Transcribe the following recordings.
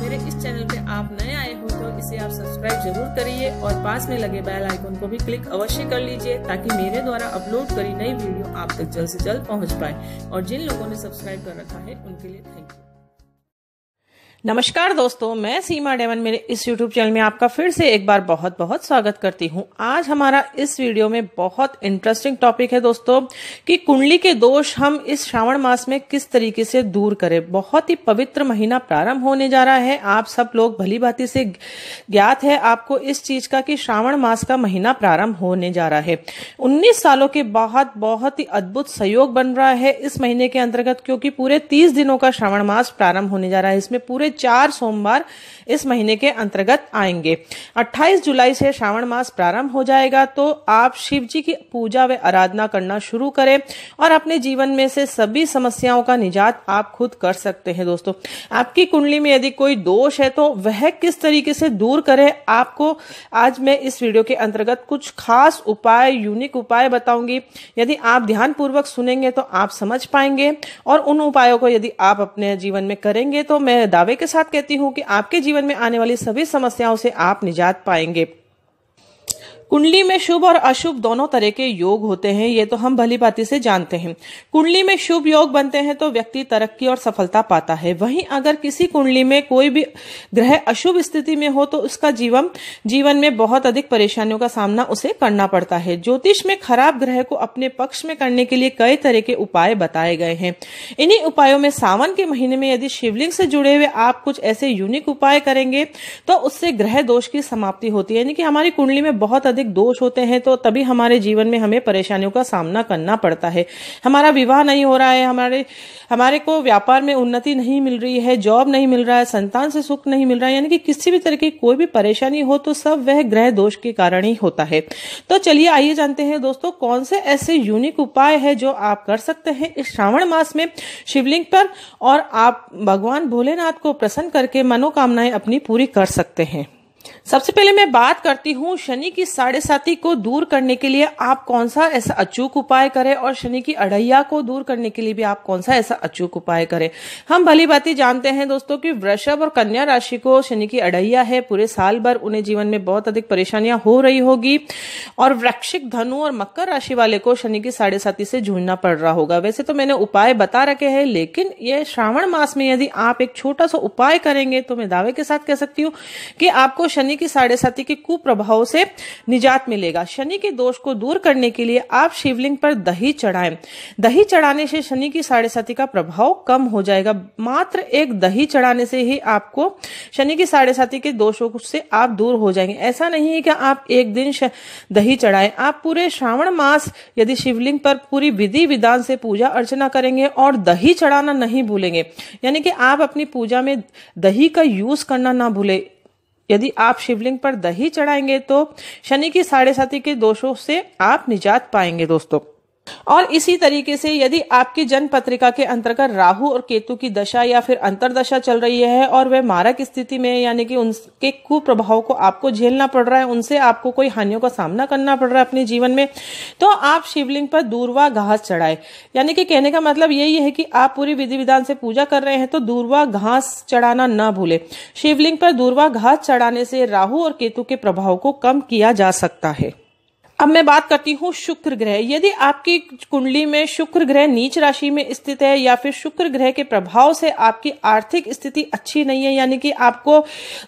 मेरे इस चैनल पे आप नए आए हो तो इसे आप सब्सक्राइब जरूर करिए और पास में लगे बेल आइकन को भी क्लिक अवश्य कर लीजिए ताकि मेरे द्वारा अपलोड करी नई वीडियो आप तक जल्द से जल्द पहुंच पाए। और जिन लोगों ने सब्सक्राइब कर रखा है उनके लिए थैंक यू। नमस्कार दोस्तों, मैं सीमा डेवन मेरे इस YouTube चैनल में आपका फिर से एक बार बहुत बहुत स्वागत करती हूं। आज हमारा इस वीडियो में बहुत इंटरेस्टिंग टॉपिक है दोस्तों कि कुंडली के दोष हम इस श्रावण मास में किस तरीके से दूर करें। बहुत ही पवित्र महीना प्रारंभ होने जा रहा है। आप सब लोग भली भांति से ज्ञात है आपको इस चीज का कि श्रावण मास का महीना प्रारंभ होने जा रहा है। 19 सालों के बाद बहुत ही अद्भुत संयोग बन रहा है इस महीने के अंतर्गत, क्योंकि पूरे 30 दिनों का श्रावण मास प्रारंभ होने जा रहा है। इसमें पूरे 4 सोमवार इस महीने के अंतर्गत आएंगे। 28 जुलाई से श्रावण मास प्रारंभ हो जाएगा, तो आप शिव जी की पूजा व आराधना करना शुरू करें और अपने जीवन में से सभी समस्याओं का निजात आप खुद कर सकते हैं। दोस्तों, आपकी कुंडली में यदि कोई दोष है तो वह किस तरीके से दूर करें, आपको आज मैं इस वीडियो के अंतर्गत कुछ खास उपाय, यूनिक उपाय बताऊंगी। यदि आप ध्यान पूर्वक सुनेंगे तो आप समझ पाएंगे और उन उपायों को यदि आप अपने जीवन में करेंगे तो मैं दावे के साथ कहती हूं कि आपके जीवन में आने वाली सभी समस्याओं से आप निजात पाएंगे। कुंडली में शुभ और अशुभ दोनों तरह के योग होते हैं, ये तो हम भली भांति से जानते हैं। कुंडली में शुभ योग बनते हैं तो व्यक्ति तरक्की और सफलता पाता है। वहीं अगर किसी कुंडली में कोई भी ग्रह अशुभ स्थिति में हो तो उसका जीवन में बहुत अधिक परेशानियों का सामना उसे करना पड़ता है। ज्योतिष में खराब ग्रह को अपने पक्ष में करने के लिए कई तरह के उपाय बताए गए हैं। इन्हीं उपायों में सावन के महीने में यदि शिवलिंग से जुड़े हुए आप कुछ ऐसे यूनिक उपाय करेंगे तो उससे ग्रह दोष की समाप्ति होती है। यानी कि हमारी कुंडली में बहुत अधिक दोष होते हैं तो तभी हमारे जीवन में हमें परेशानियों का सामना करना पड़ता है। हमारा विवाह नहीं हो रहा है, हमारे को व्यापार में उन्नति नहीं मिल रही है, जॉब नहीं मिल रहा है, संतान से सुख नहीं मिल रहा है, यानी कि किसी भी तरह की कोई भी परेशानी हो तो सब वह ग्रह दोष के कारण ही होता है। तो चलिए आइए जानते हैं दोस्तों कौन से ऐसे यूनिक उपाय है जो आप कर सकते हैं इस श्रावण मास में शिवलिंग पर, और आप भगवान भोलेनाथ को प्रसन्न करके मनोकामनाएं अपनी पूरी कर सकते हैं। सबसे पहले मैं बात करती हूँ शनि की 7.5 को दूर करने के लिए आप कौन सा ऐसा अचूक उपाय करें, और शनि की अढ़ैया को दूर करने के लिए भी आप कौन सा ऐसा अचूक उपाय करें। हम भली भांति जानते हैं दोस्तों कि वृषभ और कन्या राशि को शनि की अढ़ैया है। पूरे साल भर उन्हें जीवन में बहुत अधिक परेशानियां हो रही होगी, और वृश्चिक, धनु और मकर राशि वाले को शनि की 7.5 से जूझना पड़ रहा होगा। वैसे तो मैंने उपाय बता रखे हैं, लेकिन यह श्रावण मास में यदि आप एक छोटा सा उपाय करेंगे तो मैं दावे के साथ कह सकती हूँ कि आपको शनि की 7.5 के कुप्रभाव से निजात मिलेगा। शनि के दोष को दूर करने के लिए आप शिवलिंग पर दही चढ़ाएं। दही चढ़ाने से शनि की 7.5 का प्रभाव कम हो जाएगा। मात्र एक दही चढ़ाने से ही आपको शनि की 7.5 के दोषों से आप दूर हो जाएंगे। ऐसा नहीं है कि आप एक दिन दही चढ़ाएं, आप पूरे श्रावण मास यदि शिवलिंग पर पूरी विधि विधान से पूजा अर्चना करेंगे और दही चढ़ाना नहीं भूलेंगे, यानी कि आप अपनी पूजा में दही का यूज करना ना भूले। यदि आप शिवलिंग पर दही चढ़ाएंगे तो शनि की 7.5 के दोषों से आप निजात पाएंगे दोस्तों। और इसी तरीके से यदि आपकी जन्म पत्रिका के अंतर्गत राहु और केतु की दशा या फिर अंतरदशा चल रही है और वह मारक स्थिति में, यानी कि उनके कुप्रभाव को आपको झेलना पड़ रहा है, उनसे आपको कोई हानियों का सामना करना पड़ रहा है अपने जीवन में, तो आप शिवलिंग पर दूर्वा घास चढ़ाए। यानी कि कहने का मतलब यही है कि आप पूरी विधि विधान से पूजा कर रहे हैं तो दूर्वा घास चढ़ाना न भूले। शिवलिंग पर दूर्वा घास चढ़ाने से राहु और केतु के प्रभाव को कम किया जा सकता है। अब मैं बात करती हूँ शुक्र ग्रह। यदि आपकी कुंडली में शुक्र ग्रह नीच राशि में स्थित है या फिर शुक्र ग्रह के प्रभाव से आपकी आर्थिक स्थिति अच्छी नहीं है, यानी कि आपको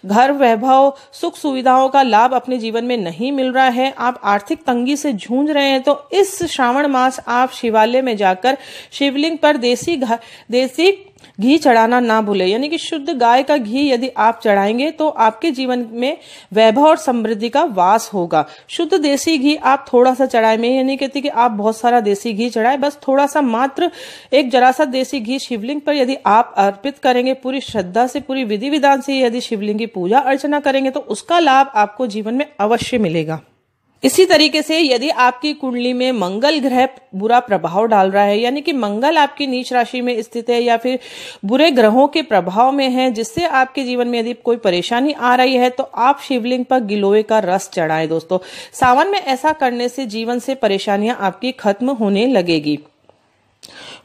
घर, वैभव, सुख सुविधाओं का लाभ अपने जीवन में नहीं मिल रहा है, आप आर्थिक तंगी से जूझ रहे हैं, तो इस श्रावण मास आप शिवालय में जाकर शिवलिंग पर देसी घी चढ़ाना ना भूले। यानी कि शुद्ध गाय का घी यदि आप चढ़ाएंगे तो आपके जीवन में वैभव और समृद्धि का वास होगा। शुद्ध देसी घी आप थोड़ा सा चढ़ाए, मैं ये नहीं कहती कि आप बहुत सारा देसी घी चढ़ाए, बस थोड़ा सा, मात्र एक जरा सा देसी घी शिवलिंग पर यदि आप अर्पित करेंगे, पूरी श्रद्धा से, पूरी विधि विधान से यदि शिवलिंग की पूजा अर्चना करेंगे तो उसका लाभ आपको जीवन में अवश्य मिलेगा। इसी तरीके से यदि आपकी कुंडली में मंगल ग्रह बुरा प्रभाव डाल रहा है, यानी कि मंगल आपकी नीच राशि में स्थित है या फिर बुरे ग्रहों के प्रभाव में है, जिससे आपके जीवन में यदि कोई परेशानी आ रही है, तो आप शिवलिंग पर गिलोय का रस चढ़ाएं दोस्तों। सावन में ऐसा करने से जीवन से परेशानियां आपकी खत्म होने लगेगी।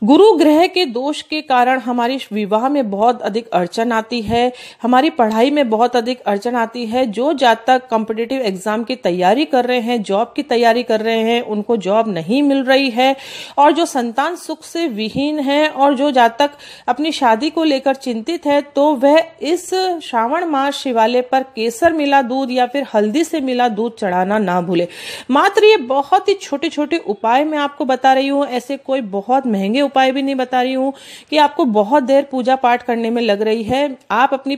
गुरु ग्रह के दोष के कारण हमारी विवाह में बहुत अधिक अड़चन आती है, हमारी पढ़ाई में बहुत अधिक अड़चन आती है। जो जातक कॉम्पिटिटिव एग्जाम की तैयारी कर रहे हैं, जॉब की तैयारी कर रहे हैं, उनको जॉब नहीं मिल रही है, और जो संतान सुख से विहीन है, और जो जातक अपनी शादी को लेकर चिंतित है, तो वह इस श्रावण मास शिवालय पर केसर मिला दूध या फिर हल्दी से मिला दूध चढ़ाना ना भूले। मात्र ये बहुत ही छोटे छोटे उपाय मैं आपको बता रही हूँ, ऐसे कोई बहुत महंगे उपाय भी नहीं बता रही हूँ कि आपको बहुत देर पूजा पाठ करने में लग रही है। आप अपनी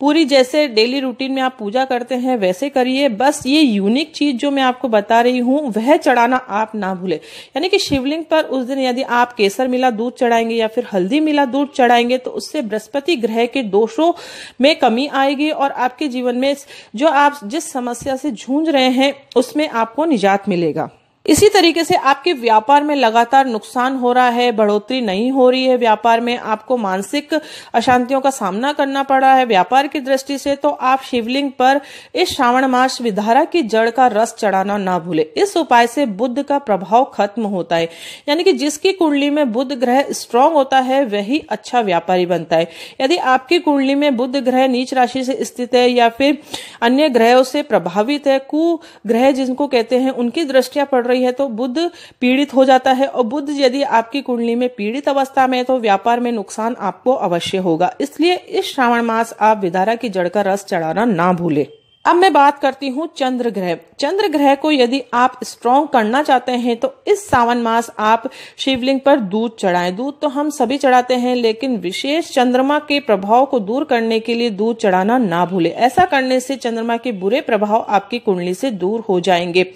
पूरी जैसे डेली रूटीन में आप पूजा करते हैं वैसे करिए। बस ये यूनिक चीज जो मैं आपको बता रही हूँ वह चढ़ाना आप ना भूले। यानी कि शिवलिंग पर उस दिन यदि आप केसर मिला दूध चढ़ाएंगे या फिर हल्दी मिला दूध चढ़ाएंगे तो उससे बृहस्पति ग्रह के दोषों में कमी आएगी और आपके जीवन में जो आप जिस समस्या से जूझ रहे हैं उसमें आपको निजात मिलेगा। इसी तरीके से आपके व्यापार में लगातार नुकसान हो रहा है, बढ़ोतरी नहीं हो रही है, व्यापार में आपको मानसिक अशांतियों का सामना करना पड़ रहा है व्यापार की दृष्टि से, तो आप शिवलिंग पर इस श्रावण मास विधारा की जड़ का रस चढ़ाना ना भूले। इस उपाय से बुध का प्रभाव खत्म होता है। यानी कि जिसकी कुंडली में बुध ग्रह स्ट्रांग होता है वही अच्छा व्यापारी बनता है। यदि आपकी कुंडली में बुध ग्रह नीच राशि से स्थित है या फिर अन्य ग्रहों से प्रभावित है, कु ग्रह जिनको कहते हैं, उनकी दृष्टियां पड़ रही है तो बुध पीड़ित हो जाता है, और बुध यदि आपकी कुंडली में पीड़ित अवस्था में है तो व्यापार में नुकसान आपको अवश्य होगा। इसलिए इस श्रावण मास आप विधारा की जड़ का रस चढ़ाना ना भूले। अब मैं बात करती हूँ चंद्र ग्रह। चंद्र ग्रह को यदि आप स्ट्रॉन्ग करना चाहते हैं तो इस सावन मास आप शिवलिंग पर दूध चढ़ाएं। दूध तो हम सभी चढ़ाते हैं, लेकिन विशेष चंद्रमा के प्रभाव को दूर करने के लिए दूध चढ़ाना ना भूले। ऐसा करने से चंद्रमा के बुरे प्रभाव आपकी कुंडली से दूर हो जाएंगे।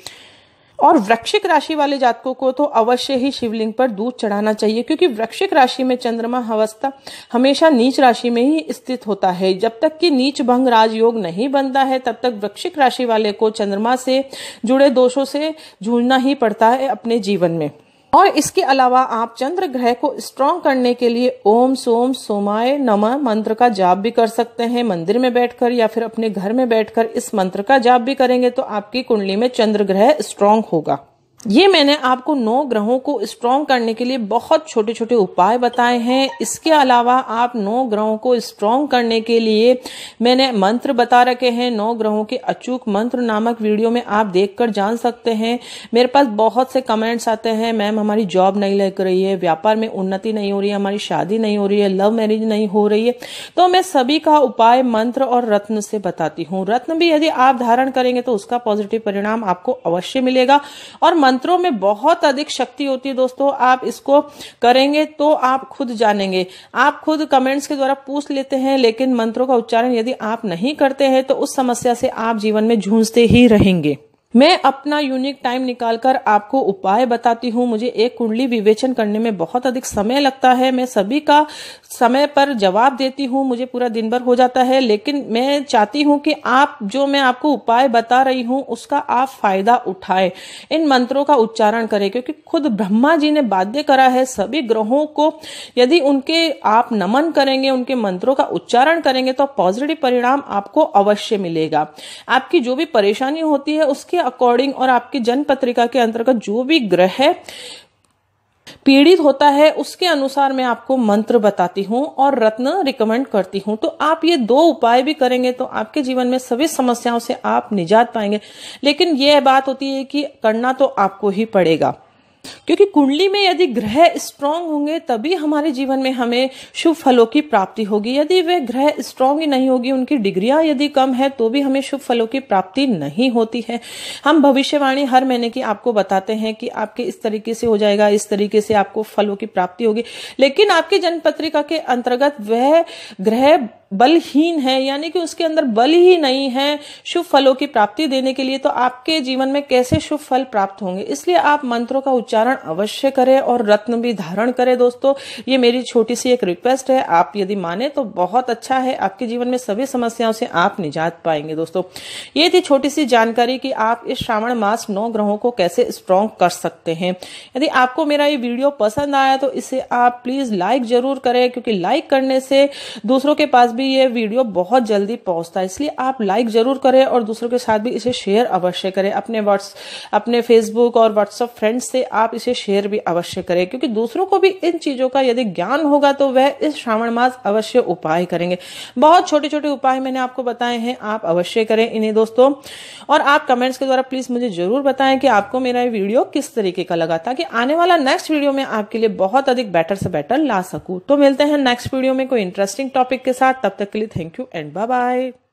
और वृश्चिक राशि वाले जातकों को तो अवश्य ही शिवलिंग पर दूध चढ़ाना चाहिए, क्योंकि वृश्चिक राशि में चंद्रमा अवस्था हमेशा नीच राशि में ही स्थित होता है। जब तक कि नीच भंग राजयोग नहीं बनता है तब तक वृश्चिक राशि वाले को चंद्रमा से जुड़े दोषों से जूझना ही पड़ता है अपने जीवन में। और इसके अलावा आप चंद्र ग्रह को स्ट्रॉन्ग करने के लिए ओम सोम सोमाय नमः मंत्र का जाप भी कर सकते हैं। मंदिर में बैठकर या फिर अपने घर में बैठकर इस मंत्र का जाप भी करेंगे तो आपकी कुंडली में चंद्र ग्रह स्ट्रॉन्ग होगा। ये मैंने आपको 9 ग्रहों को स्ट्रॉन्ग करने के लिए बहुत छोटे छोटे उपाय बताए हैं। इसके अलावा आप 9 ग्रहों को स्ट्रॉन्ग करने के लिए मैंने मंत्र बता रखे हैं। 9 ग्रहों के अचूक मंत्र नामक वीडियो में आप देखकर जान सकते हैं। मेरे पास बहुत से कमेंट्स आते हैं, मैम हमारी जॉब नहीं लग रही है, व्यापार में उन्नति नहीं हो रही है, हमारी शादी नहीं हो रही है, लव मैरिज नहीं हो रही है। तो मैं सभी का उपाय मंत्र और रत्न से बताती हूँ। रत्न भी यदि आप धारण करेंगे तो उसका पॉजिटिव परिणाम आपको अवश्य मिलेगा। और मंत्रों में बहुत अधिक शक्ति होती है दोस्तों, आप इसको करेंगे तो आप खुद जानेंगे। आप खुद कमेंट्स के द्वारा पूछ लेते हैं, लेकिन मंत्रों का उच्चारण यदि आप नहीं करते हैं तो उस समस्या से आप जीवन में जूझते ही रहेंगे। मैं अपना यूनिक टाइम निकालकर आपको उपाय बताती हूँ। मुझे एक कुंडली विवेचन करने में बहुत अधिक समय लगता है। मैं सभी का समय पर जवाब देती हूँ, मुझे पूरा दिन भर हो जाता है, लेकिन मैं चाहती हूँ कि आप जो मैं आपको उपाय बता रही हूँ उसका आप फायदा उठाएं, इन मंत्रों का उच्चारण करें, क्योंकि खुद ब्रह्मा जी ने बाध्य करा है सभी ग्रहों को यदि उनके आप नमन करेंगे, उनके मंत्रों का उच्चारण करेंगे तो पॉजिटिव परिणाम आपको अवश्य मिलेगा। आपकी जो भी परेशानी होती है उसके अकॉर्डिंग और आपकी जन्म पत्रिका के अंतर्गत जो भी ग्रह पीड़ित होता है उसके अनुसार मैं आपको मंत्र बताती हूँ और रत्न रिकमेंड करती हूँ। तो आप ये 2 उपाय भी करेंगे तो आपके जीवन में सभी समस्याओं से आप निजात पाएंगे। लेकिन यह बात होती है कि करना तो आपको ही पड़ेगा, क्योंकि कुंडली में यदि ग्रह स्ट्रांग होंगे तभी हमारे जीवन में हमें शुभ फलों की प्राप्ति होगी। यदि वे ग्रह स्ट्रांग ही नहीं होगी, उनकी डिग्रियां यदि कम है तो भी हमें शुभ फलों की प्राप्ति नहीं होती है। हम भविष्यवाणी हर महीने की आपको बताते हैं कि आपके इस तरीके से हो जाएगा, इस तरीके से आपको फलों की प्राप्ति होगी, लेकिन आपकी जन्म पत्रिका के अंतर्गत वह ग्रह बलहीन है, यानी कि उसके अंदर बल ही नहीं है शुभ फलों की प्राप्ति देने के लिए, तो आपके जीवन में कैसे शुभ फल प्राप्त होंगे। इसलिए आप मंत्रों का उच्चारण अवश्य करें और रत्न भी धारण करें। दोस्तों ये मेरी छोटी सी एक रिक्वेस्ट है, आप यदि माने तो बहुत अच्छा है, आपके जीवन में सभी समस्याओं से आप निजात पाएंगे। दोस्तों ये थी छोटी सी जानकारी कि आप इस श्रावण मास 9 ग्रहों को कैसे स्ट्रॉन्ग कर सकते हैं। यदि आपको मेरा ये वीडियो पसंद आया तो इसे आप प्लीज लाइक जरूर करें, क्योंकि लाइक करने से दूसरों के पास भी ये वीडियो बहुत जल्दी पहुंचता है, इसलिए आप लाइक जरूर करें और दूसरों के साथ भी इसे शेयर अवश्य करें। अपने फेसबुक और व्हाट्सएप फ्रेंड्स से आप इसे शेयर भी अवश्य करें, क्योंकि दूसरों को भी इन चीजों का यदि ज्ञान होगा तो वह इस श्रावण मास अवश्य उपाय करेंगे। बहुत छोटे छोटे उपाय मैंने आपको बताए हैं, आप अवश्य करें इन्हें दोस्तों। और आप कमेंट्स के द्वारा प्लीज मुझे जरूर बताएं कि आपको मेरा ये वीडियो किस तरीके का लगा, ताकि आने वाला नेक्स्ट वीडियो में आपके लिए बहुत अधिक बेटर से बेटर ला सकूं। तो मिलते हैं नेक्स्ट वीडियो में कोई इंटरेस्टिंग टॉपिक के साथ, तब तक के लिए thank you and bye bye.